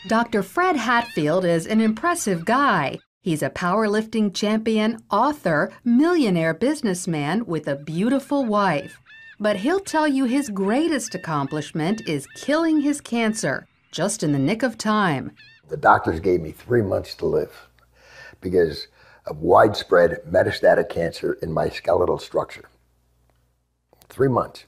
Dr. Fred Hatfield is an impressive guy. He's a powerlifting champion, author, millionaire businessman with a beautiful wife. But he'll tell you his greatest accomplishment is killing his cancer, just in the nick of time. The doctors gave me 3 months to live because of widespread metastatic cancer in my skeletal structure. 3 months.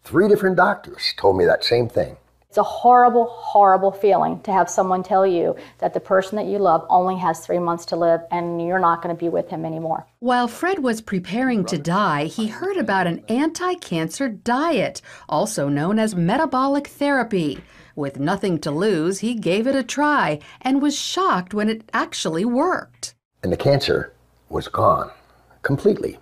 3 different doctors told me that same thing. It's a horrible, horrible feeling to have someone tell you that the person that you love only has 3 months to live and you're not going to be with him anymore. While Fred was preparing to die, he heard about an anti-cancer diet, also known as metabolic therapy. With nothing to lose, he gave it a try and was shocked when it actually worked. And the cancer was gone completely.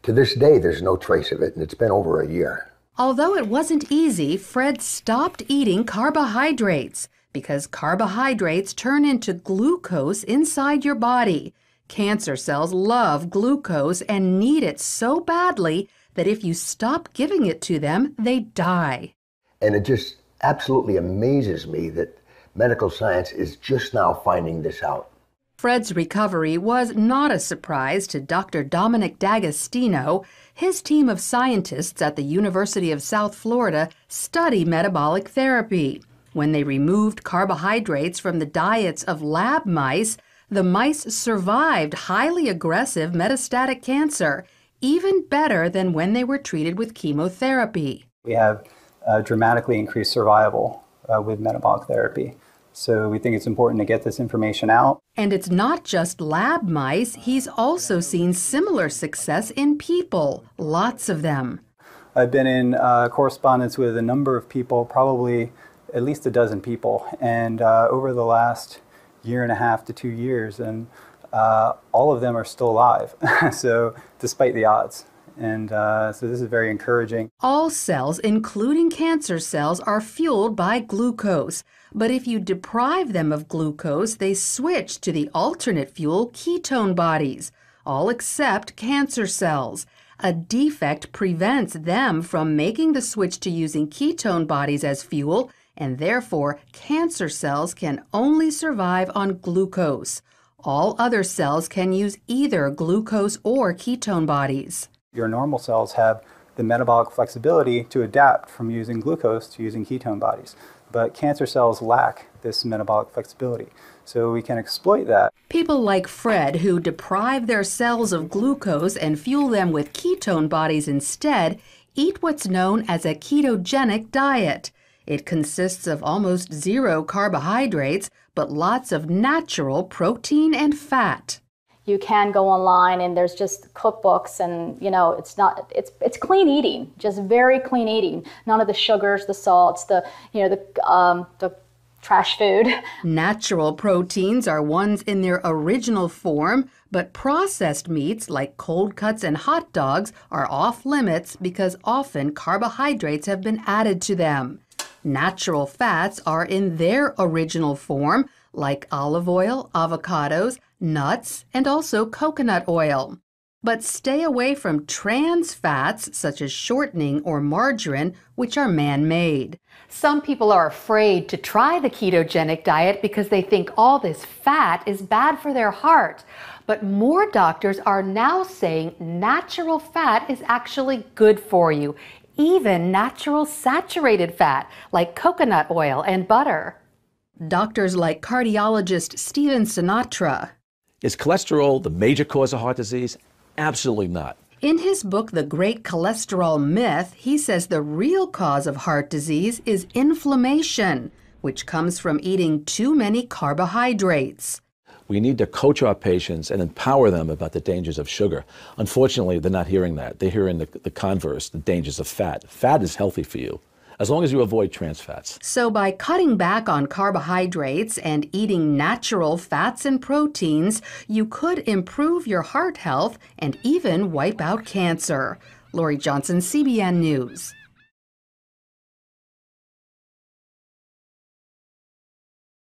To this day, there's no trace of it, and it's been over a year. Although it wasn't easy, Fred stopped eating carbohydrates because carbohydrates turn into glucose inside your body. Cancer cells love glucose and need it so badly that if you stop giving it to them, they die. And it just absolutely amazes me that medical science is just now finding this out. Fred's recovery was not a surprise to Dr. Dominic D'Agostino. His team of scientists at the University of South Florida study metabolic therapy. When they removed carbohydrates from the diets of lab mice, the mice survived highly aggressive metastatic cancer, even better than when they were treated with chemotherapy. We have dramatically increased survival with metabolic therapy. So we think it's important to get this information out. And it's not just lab mice. He's also seen similar success in people, lots of them. I've been in correspondence with a number of people, probably at least a dozen people, and over the last 1.5 to 2 years, and all of them are still alive, so despite the odds. And so this is very encouraging. All cells, including cancer cells, are fueled by glucose. But if you deprive them of glucose, they switch to the alternate fuel ketone bodies, all except cancer cells. A defect prevents them from making the switch to using ketone bodies as fuel, and therefore cancer cells can only survive on glucose. All other cells can use either glucose or ketone bodies. Your normal cells have the metabolic flexibility to adapt from using glucose to using ketone bodies. But cancer cells lack this metabolic flexibility, so we can exploit that. People like Fred, who deprive their cells of glucose and fuel them with ketone bodies instead, eat what's known as a ketogenic diet. It consists of almost 0 carbohydrates, but lots of natural protein and fat. You can go online and there's just cookbooks and, it's clean eating, just very clean eating. None of the sugars, the salts, the trash food. Natural proteins are ones in their original form, but processed meats like cold cuts and hot dogs are off limits because often carbohydrates have been added to them. Natural fats are in their original form, like olive oil, avocados, nuts, and also coconut oil. But stay away from trans fats such as shortening or margarine, which are man-made. Some people are afraid to try the ketogenic diet because they think all this fat is bad for their heart. But more doctors are now saying natural fat is actually good for you, even natural saturated fat like coconut oil and butter. Doctors like cardiologist Stephen Sinatra. Is cholesterol the major cause of heart disease? Absolutely not. In his book, The Great Cholesterol Myth, he says the real cause of heart disease is inflammation, which comes from eating too many carbohydrates. We need to coach our patients and empower them about the dangers of sugar. Unfortunately, they're not hearing that. They're hearing the converse, the dangers of fat. Fat is healthy for you, as long as you avoid trans fats. So by cutting back on carbohydrates and eating natural fats and proteins, you could improve your heart health and even wipe out cancer. Lori Johnson, CBN News.